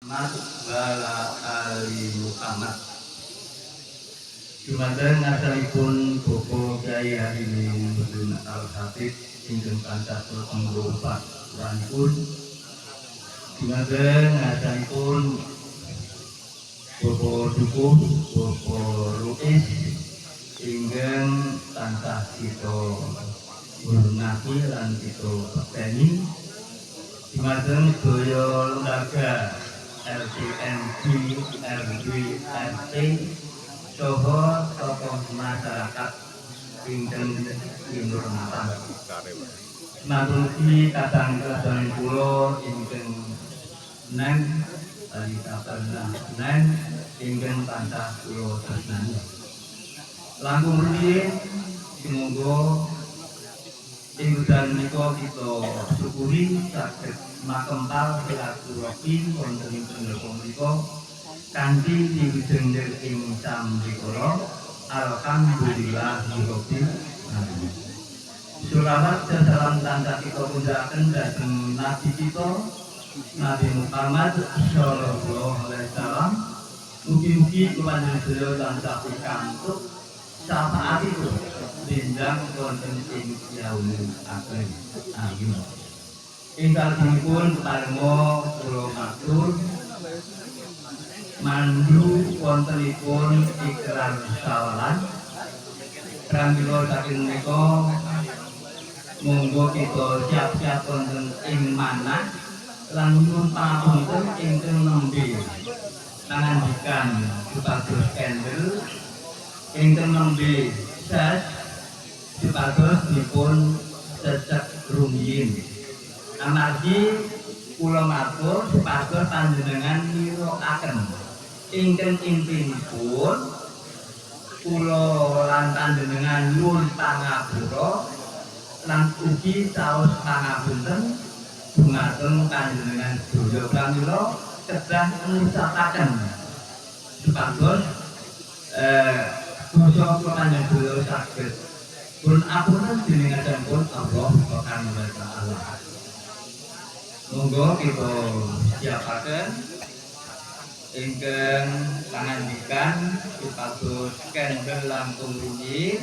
Muhammad wala ali Muhammad. Dumateng asalipun Bapak Kyai Harini Nurdin Al-Khatib ingkang kancah pengrupat ranipun. Dumateng asalipun Bapak Dukuh, Bapak Ruis ingkang tansah kita hormati lan kita peteni. Dumateng sedaya lembaga LTMG, RW, RT, saha tokoh masyarakat ingkang kinurmatan. Matur kadang kula ingkang neng talita pernah neng ingkang tansah kula tresnani. Langkung rumiyin semoga ing wekdal menika kita syukuri saged makempal silaturahmi wonten ing pendhapa menika kanthi diwijeng ing sambikala alhamdulillahirabbil alamin. Sholawat dan salam tansah kita punjakaken dhateng Nabi kita Nabi Muhammad sallallahu alaihi wasallam. Mugi-mugi kepanjenengan sedaya tansah pikantuk syafaatipun bindang wonten ing yaumul akhir. Amin. Ing salebetipun parenga kula matur mandu wontenipun ikrar sawalan. Pramila saking menika monggo kita siap-siap wonten ing manah lan nyuwun pangapunten ingkang nembe pangandikan supados kendel ingkang nembe sas supados dipun cecek rumiyin. Amargi kula matur supados panjenengan nirakaken ingkang intinipun kula lan panjenengan nyuwun pangapura lan ugi saos pangapunten dumateng panjenengan sedaya. Pramila kedah ngucapaken supados dosa kula panjenengan saged pun apunten dening adanipun Allah Subhanahu wa taala. Monggo kita siapaken ingkang pangandikan supados kendel langkung rumiyin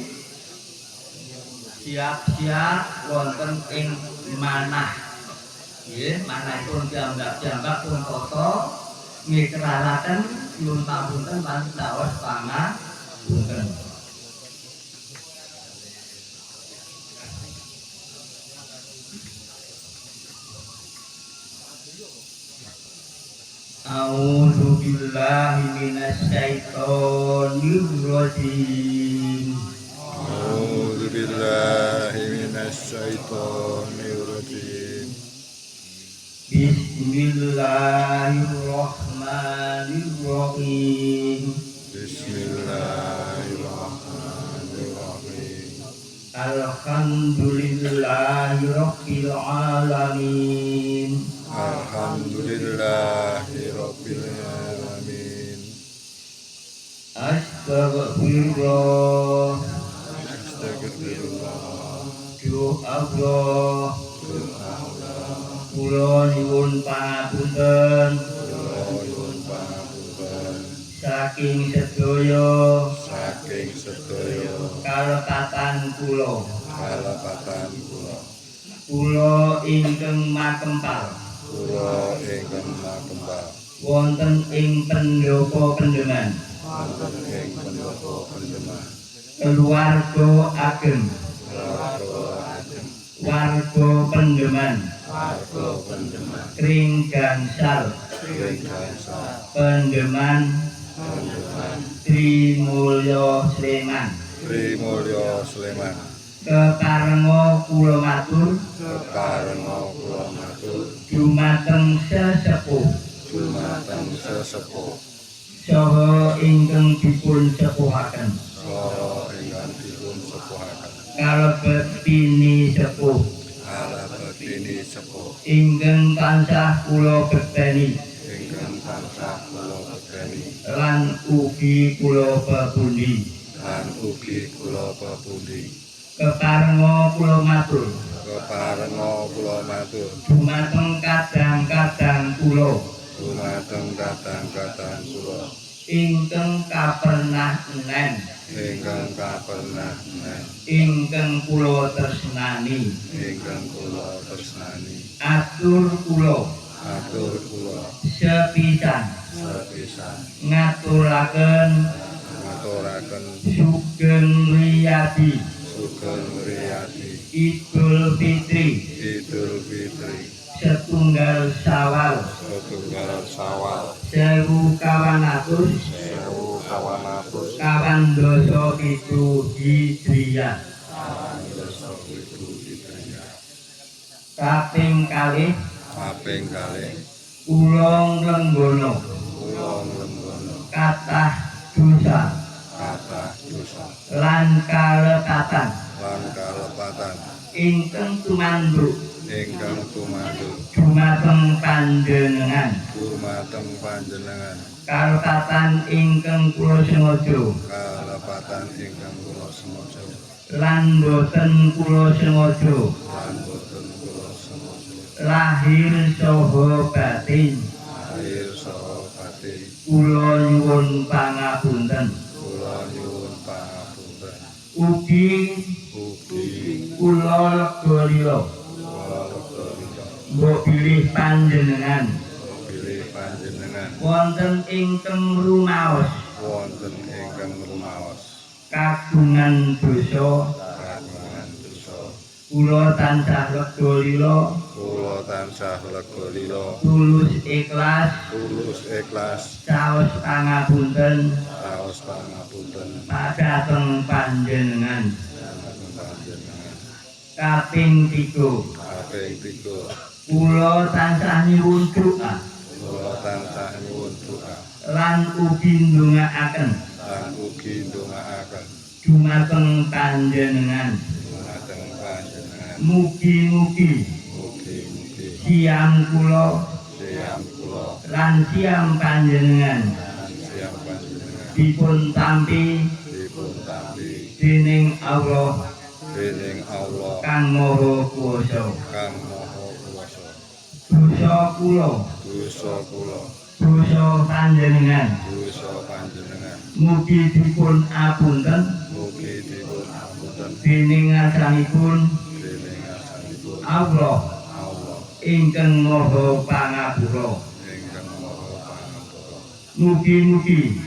siap-siap wonten ing manah. Nggih, manahipun jambak pun tata ngikraraken nyuwun pamunten lan saos pangapunten. A'udzu billahi minasyaitonir rajim. A'udzu billahi minasyaitonir rajim. Bismillahirrahmanirrahim. Bismillahirrahmanirrahim. Alhamdulillahirabbil alamin. Alhamdulillahirabbil alamin. Astagfirullah. Astagfirullah. Doa kula nyuwun pangapunten saking sedaya kalepatan kula ingkang makempal wonten ing pendhapa panjenengan keluarga ageng warga pendeman kring gansal pendeman Trimulya Sleman kekarenga kula matur dumateng sesepuh saha ingkang dipun sepuhaken kalebet pini sepuh ingkang tansah kula bekteni lan ugi kula pepundi kekarenga kula matur dumateng kadang-kadang kula dumateng katang-katang kula ingkang kapernahnen ingkang kapernah ingkang kula tresnani ingkang kula tresnani atur kula sepisan ngaturaken sugeng riyadi sugeng riyadi Idul Fitri setunggal Syawal 1447 Hijriah kaping kalih kula nglenggono kathah dosa lan kalepatan ingkang tumanduk dumateng panjenengan kalepatan ingkang kula sengaja lan boten kula sengaja lahir saha batin kula nyuwun pangapunten ugi kula lega lila mbok bilih panjenengan wonten ingkang rumaos kagungan dosa kula tansah lega lila tulus ikhlas saos pangapunten padhateng panjenengan kaping 3 kula tansah nyuwun doa lan ugi ndongaaken dumateng panjenengan mugi-mugi siam kula lan siam panjenengan dipun tampi dening Allah kang maha kuwasa dosa kula dosa panjenengan mugi dipun apunten dening ngarsanipun Allah ingkang maha pangapura mugi-mugi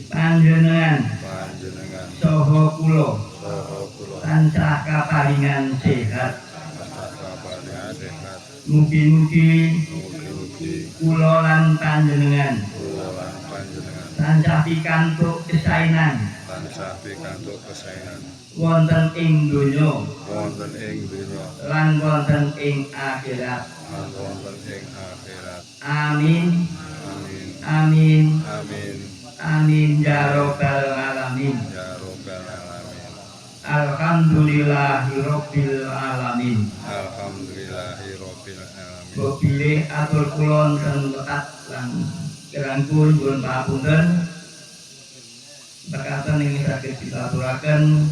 panjenengan saha kula tansah kaparingan sehat mugi-mugi kula lan panjenengan tansah pikantuk kesainan wonten ing donya lan wonten ing akhirat amin ya rabbal alamin alhamdulillahirabbil alamin bilih atur kula wonten lekat lan kerangkul nyuwun pangapunten berkatan ini saged diaturaken.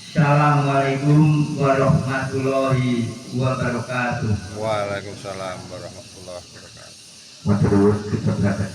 Assalamualaikum warahmatullahi wabarakatuh. Waalaikumsalam warahmatullahi wabarakatuh. Matur nuwun kita